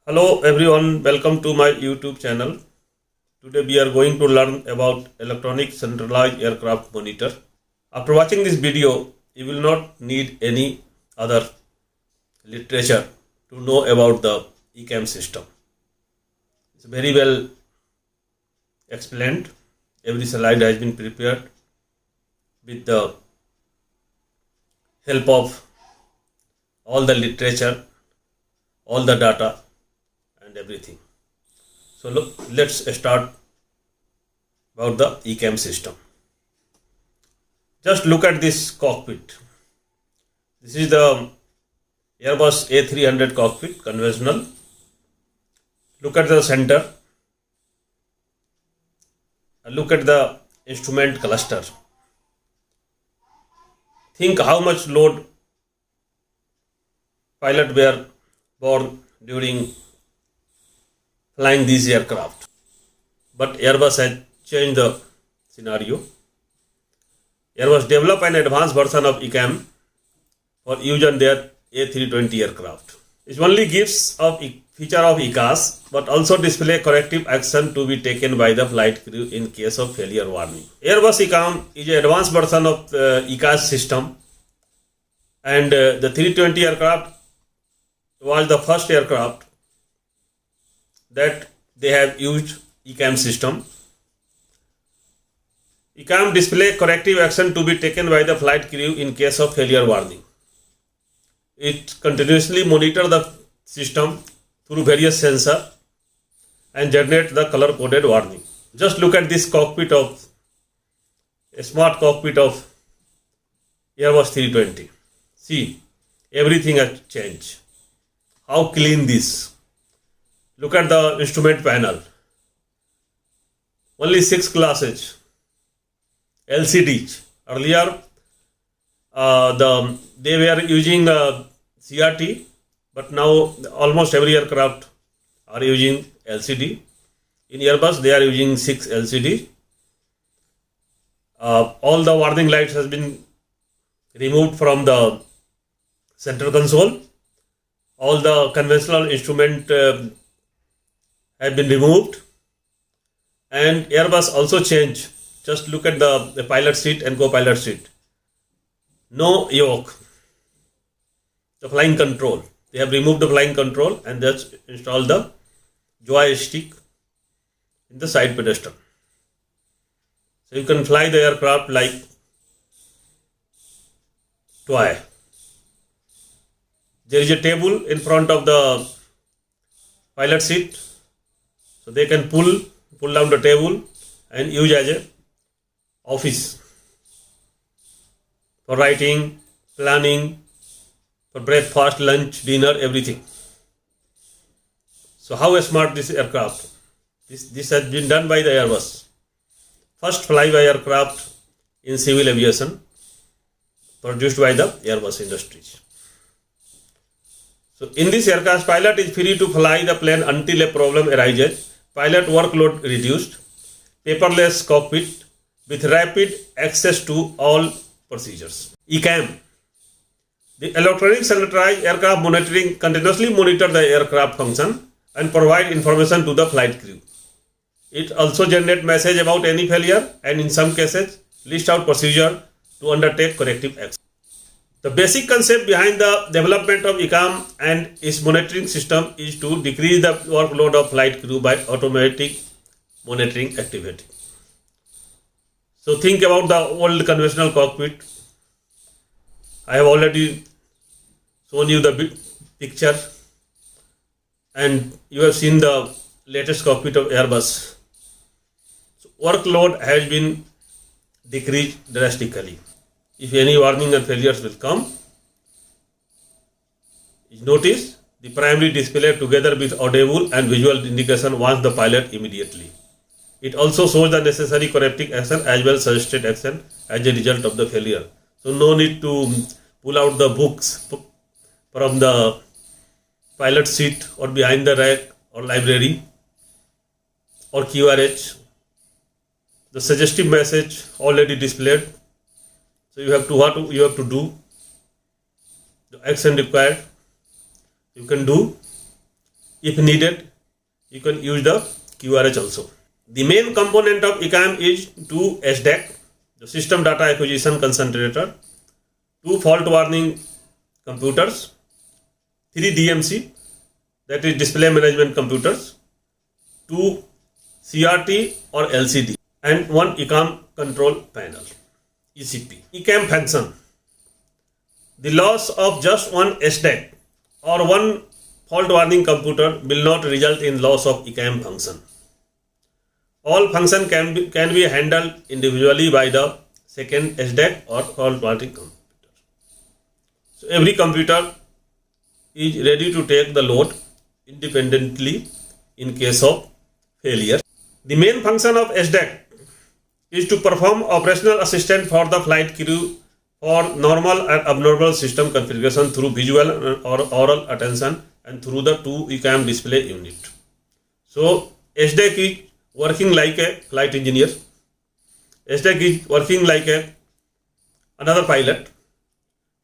Hello everyone, welcome to my YouTube channel. Today we are going to learn about electronic centralized aircraft monitor. After watching this video, you will not need any other literature to know about the ECAM system. It's very well explained. Every slide has been prepared with the help of all the literature, all the data and everything. So let's start about the ECAM system. Just look at this cockpit. This is the Airbus A300 cockpit, conventional. Look at the center. Look at the instrument cluster. Think how much load pilot were borne during flying these aircraft. But Airbus has changed the scenario. Airbus developed an advanced version of ECAM for use on their A320 aircraft. It only gives a feature of ECAS but also display corrective action to be taken by the flight crew in case of failure warning. Airbus ECAM is an advanced version of the ECAS system, and the 320 aircraft was the first aircraft that they have used ECAM system. ECAM display corrective action to be taken by the flight crew in case of failure warning. It continuously monitors the system through various sensors and generates the color coded warning. Just look at this cockpit of a smart cockpit of Airbus 320. See, everything has changed. How clean this. Look at the instrument panel. Only 6 glasses. LCDs. Earlier, they were using CRT, but now almost every aircraft are using LCD. In Airbus, they are using 6 LCD. All the warning lights has been removed from the center console. All the conventional instrument have been removed, and Airbus also changed. Just look at the pilot seat and co-pilot seat. No yoke. The flying control. They have removed the flying control and just installed the joystick in the side pedestal. So you can fly the aircraft like toy. There is a table in front of the pilot seat, so they can pull down the table and use as a office for writing, planning, for breakfast, lunch, dinner, everything. So how smart this aircraft? This has been done by the Airbus. First flyby aircraft in civil aviation, produced by the Airbus Industries. So in this aircraft, pilot is free to fly the plane until a problem arises. Pilot workload reduced, paperless cockpit with rapid access to all procedures. ECAM. The electronic centralized aircraft monitoring continuously monitor the aircraft function and provide information to the flight crew. It also generates message about any failure and in some cases list out procedure to undertake corrective action. The basic concept behind the development of ECAM and its monitoring system is to decrease the workload of flight crew by automatic monitoring activity. So think about the old conventional cockpit. I have already shown you the picture, and you have seen the latest cockpit of Airbus. So workload has been decreased drastically. If any warning and failures will come, notice the primary display together with audible and visual indication warns the pilot immediately. It also shows the necessary corrective action as well as suggested action as a result of the failure. So no need to pull out the books from the pilot seat or behind the rack or library or QRH. The suggestive message already displayed. So you have to do, the action required you can do If needed, you can use the QRH also. The main component of ECAM is 2 SDAC, the System Data Acquisition Concentrator, 2 fault warning computers, 3 DMC, that is Display Management Computers, 2 CRT or LCD, and 1 ECAM Control Panel, ECP. ECAM function. The loss of just one SDAC or one fault warning computer will not result in loss of ECAM function. All function can be handled individually by the second SDAC or fault warning computer. So every computer is ready to take the load independently in case of failure. The main function of SDAC is to perform operational assistance for the flight crew for normal and abnormal system configuration through visual or oral attention and through the 2 ECAM display unit. So SDAC is working like a flight engineer. SDAC is working like another pilot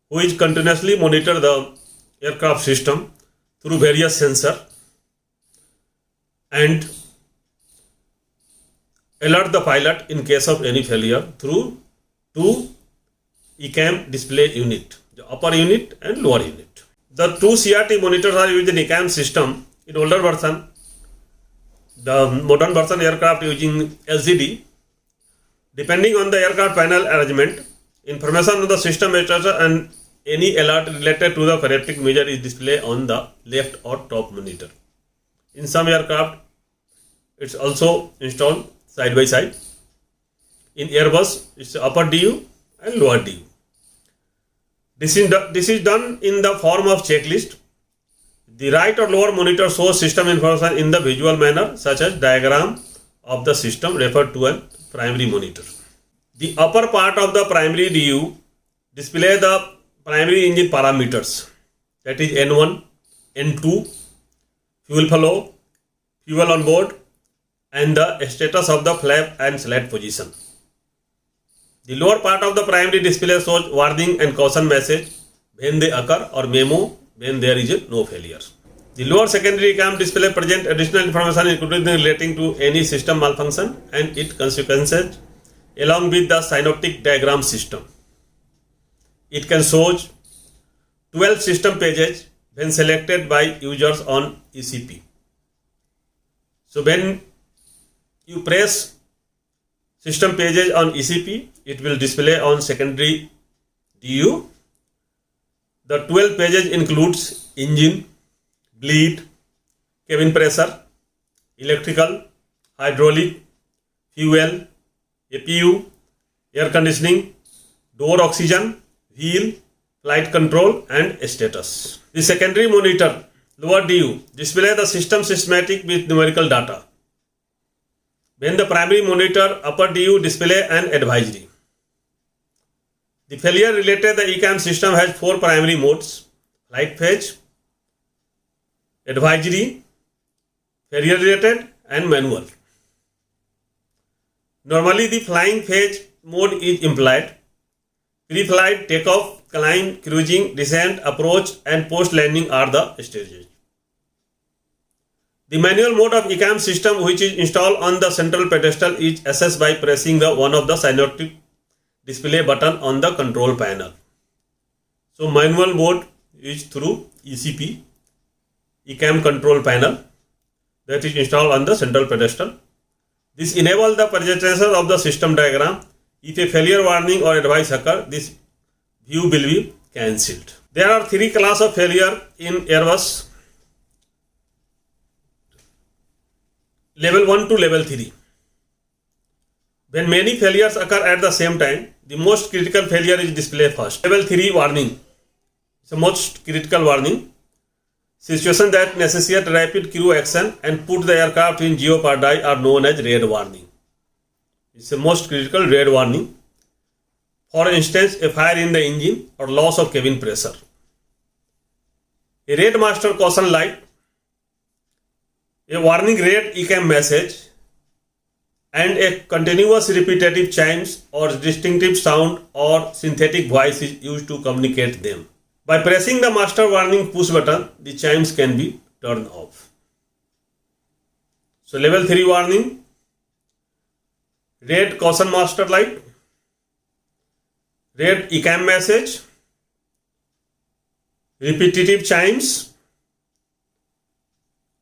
who is continuously monitor the aircraft system through various sensors and alert the pilot in case of any failure through 2 ECAM display unit, the upper unit and lower unit. The 2 CRT monitors are used in ECAM system. In older version, the modern version aircraft using LCD. Depending on the aircraft panel arrangement, information on the system status and any alert related to the corrective measure is displayed on the left or top monitor. In some aircraft, it's also installed side by side. In Airbus, it's upper DU and lower DU. This is done in the form of checklist. The right or lower monitor shows system information in the visual manner, such as diagram of the system referred to as primary monitor. The upper part of the primary DU display the primary engine parameters, that is N1, N2, fuel flow, fuel on board, and the status of the flap and slat position. The lower part of the primary display shows warning and caution message when they occur or memo when there is no failure. The lower secondary ECAM display presents additional information including relating to any system malfunction and its consequences along with the synoptic diagram system. It can show 12 system pages when selected by users on ECP. So when you press system pages on ECP, it will display on secondary DU. The 12 pages includes engine, bleed, cabin pressure, electrical, hydraulic, fuel, APU, air conditioning, door oxygen, wheel, flight control and status. The secondary monitor, lower DU, display the system schematic with numerical data. When the primary monitor, upper DU, display an advisory. The failure related the ECAM system has 4 primary modes: flight phase, advisory, failure related and manual. Normally the flying phase mode is implied. Pre-flight, takeoff, climb, cruising, descent, approach and post-landing are the stages. The manual mode of ECAM system, which is installed on the central pedestal, is assessed by pressing the one of the synoptic display button on the control panel. So manual mode is through ECP, ECAM control panel, that is installed on the central pedestal. This enables the presentation of the system diagram. If a failure warning or advice occurs, this view will be cancelled. There are 3 classes of failure in Airbus: level 1 to level 3. When many failures occur at the same time, the most critical failure is displayed first. Level 3 warning. It's the most critical warning. Situations that necessitate rapid crew action and put the aircraft in jeopardy are known as red warning. It's the most critical red warning. For instance, a fire in the engine or loss of cabin pressure. A red master caution light, a warning red ECAM message, and a continuous repetitive chimes or distinctive sound or synthetic voice is used to communicate them. By pressing the master warning push button, the chimes can be turned off. So level 3 warning, red caution master light, red ECAM message, repetitive chimes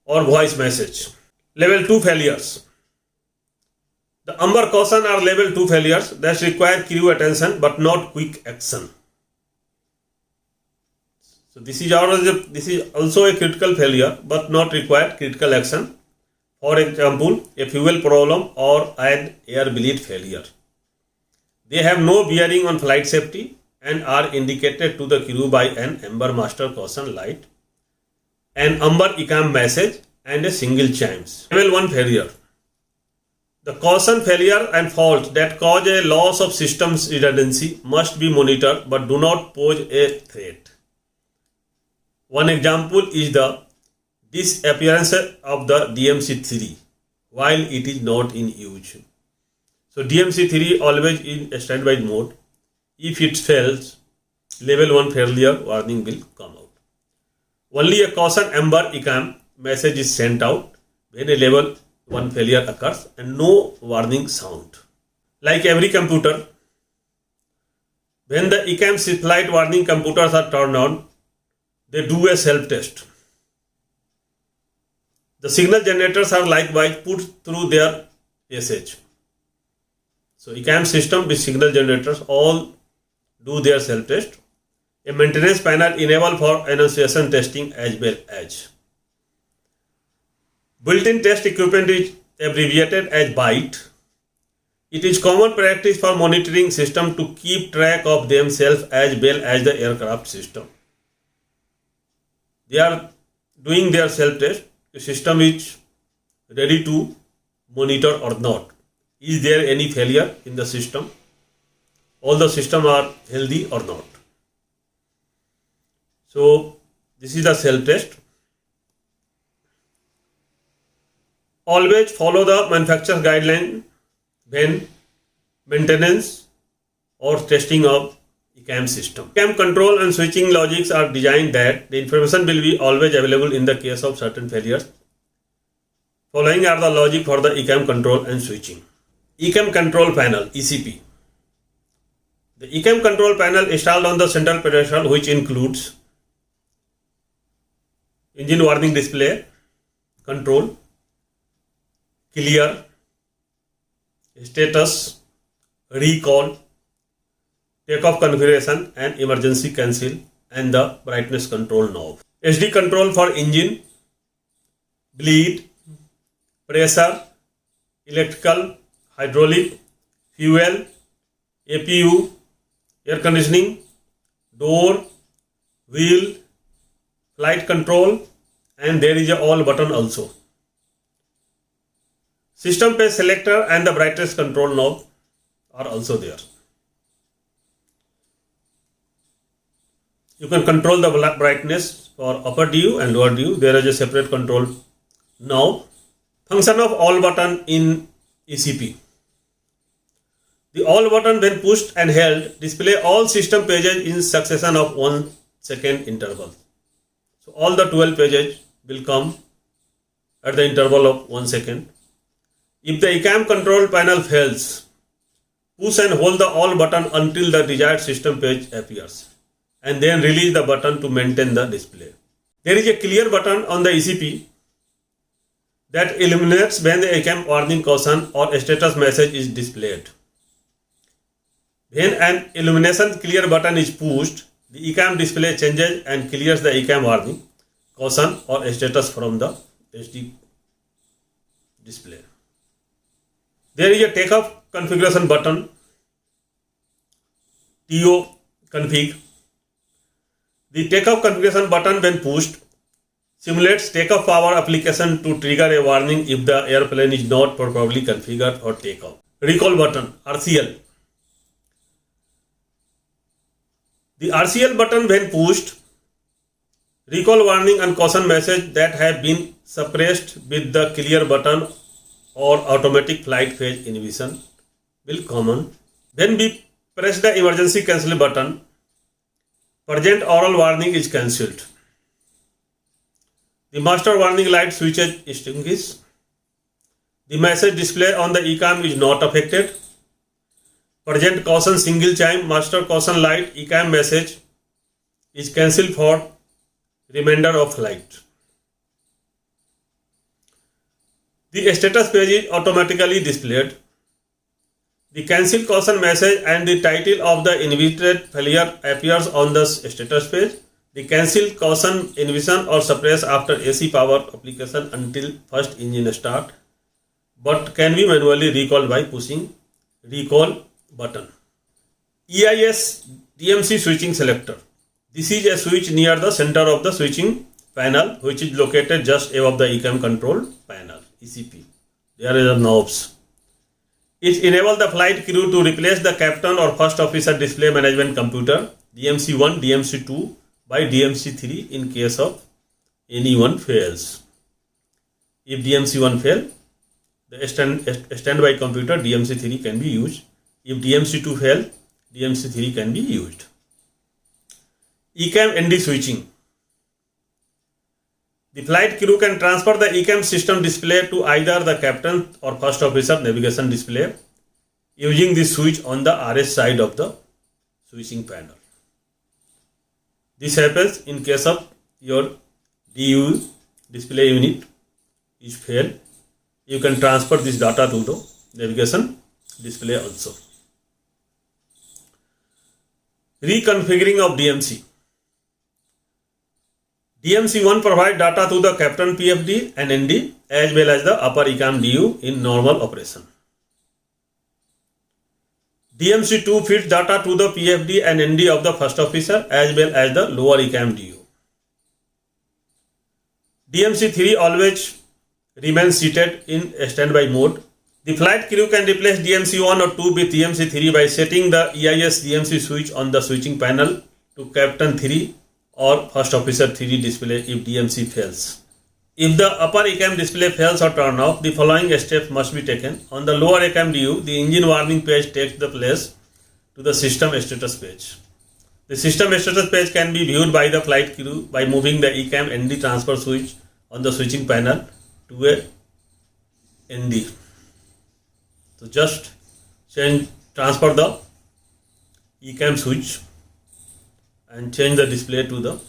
or voice message. Level 2 failures. The amber caution are level 2 failures that require crew attention but not quick action. So this is also a critical failure but not require critical action. For example, a fuel problem or an air bleed failure. They have no bearing on flight safety and are indicated to the crew by an amber master caution light, an amber ECAM message and a single chimes. Level 1 failure. The caution failure and faults that cause a loss of system's redundancy must be monitored but do not pose a threat. One example is the disappearance of the DMC3 while it is not in use. So DMC3 always in standby mode. If it fails, level 1 failure warning will come out. Only a caution amber ECAM message is sent out when a level 1 failure occurs and no warning sound. Like every computer, when the ECAM flight warning computers are turned on, they do a self-test. The signal generators are likewise put through their SH. So ECAM system with signal generators all do their self-test. A maintenance panel enabled for annunciation testing as well as. Built-in test equipment is abbreviated as BITE. It is common practice for monitoring system to keep track of themselves as well as the aircraft system. They are doing their self-test. The system is ready to monitor or not. Is there any failure in the system? All the systems are healthy or not? So this is the self-test. Always follow the manufacturer's guideline when maintenance or testing of ECAM system. ECAM control and switching logics are designed that the information will be always available in the case of certain failures. Following are the logic for the ECAM control and switching. ECAM control panel ECP. The ECAM control panel installed on the central pedestal, which includes engine warning display, control, clear, status, recall, takeoff configuration and emergency cancel, and the brightness control knob. SD control for engine, bleed, pressure, electrical, hydraulic, fuel, APU, air conditioning, door, wheel, flight control, and there is a all button also. System page selector and the brightness control knob are also there. You can control the brightness for upper due and lower due. There is a separate control knob. Function of all button in ECP. The all button when pushed and held display all system pages in succession of 1 second interval. So all the 12 pages will come at the interval of 1 second. If the ECAM control panel fails, push and hold the all button until the desired system page appears, and then release the button to maintain the display. There is a clear button on the ECP that illuminates when the ECAM warning caution or status message is displayed. When an illumination clear button is pushed, the ECAM display changes and clears the ECAM warning, caution or status from the SD display. There is a takeoff configuration button, TO config. The takeoff configuration button when pushed simulates takeoff power application to trigger a warning if the airplane is not properly configured for takeoff. Recall button, RCL. The RCL button when pushed, recall warning and caution message that have been suppressed with the clear button or automatic flight phase inhibition will come on. When we press the emergency cancel button, present oral warning is cancelled. The master warning light switches extinguish. The message display on the ECAM is not affected. Present caution single chime, master caution light, ECAM message is cancelled for remainder of flight. The status page is automatically displayed. The cancel caution message and the title of the invited failure appears on the status page. The cancel caution envision or suppress after AC power application until first engine start, but can be manually recalled by pushing recall button. EIS DMC switching selector. This is a switch near the center of the switching panel, which is located just above the ECAM control panel, ECP. There are the knobs. It enables the flight crew to replace the captain or first officer display management computer DMC1, DMC2 by DMC3 in case of any one fails. If DMC1 fails, the standby computer DMC3 can be used. If DMC2 fails, DMC3 can be used. ECAM ND switching. The flight crew can transfer the ECAM system display to either the captain or first officer navigation display using the switch on the RS side of the switching panel. This happens in case of your DU display unit is failed. You can transfer this data to the navigation display also. Reconfiguring of DMC. DMC1 provides data to the captain PFD and ND as well as the upper ECAM DU in normal operation. DMC2 feeds data to the PFD and ND of the first officer as well as the lower ECAM DU. DMC3 always remains seated in standby mode. The flight crew can replace DMC1 or 2 with DMC3 by setting the EIS DMC switch on the switching panel to captain 3 or first officer 3 display if DMC fails. If the upper ECAM display fails or turn off, the following steps must be taken. On the lower ECAM DU, the engine warning page takes the place to the system status page. The system status page can be viewed by the flight crew by moving the ECAM ND transfer switch on the switching panel to a ND. So just transfer the ECAM switch and change the display to the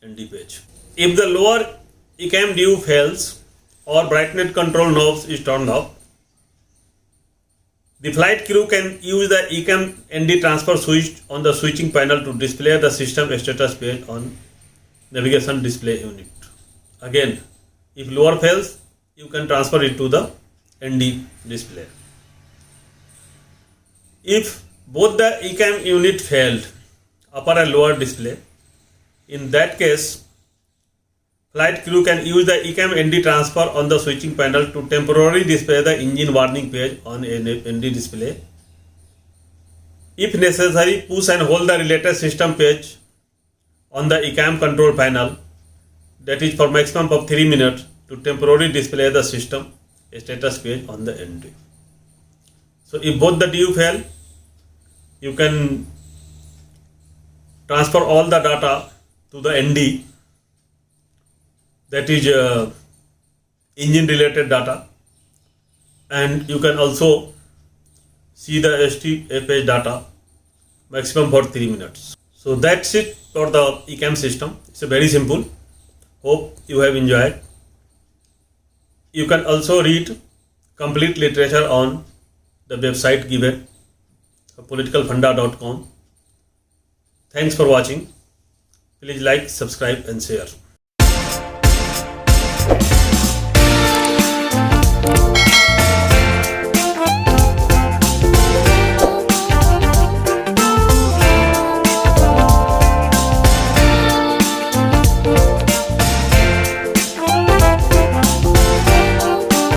ND page. If the lower ECAM DU fails or brightness control knobs is turned off, the flight crew can use the ECAM ND transfer switch on the switching panel to display the system status page on navigation display unit. Again, if lower fails, you can transfer it to the ND display. If both the ECAM unit failed, upper and lower display, in that case, flight crew can use the ECAM ND transfer on the switching panel to temporarily display the engine warning page on a ND display. If necessary, push and hold the related system page on the ECAM control panel, that is for maximum of 3 minutes, to temporarily display the system status page on the ND. So if both the DU fail, you can transfer all the data to the ND, that is engine related data, and you can also see the ST page data maximum for 3 minutes. So that's it for the ECAM system. It's very simple. Hope you have enjoyed. You can also read complete literature on the website given, politicalfunda.com. Thanks for watching. Please like, subscribe and share.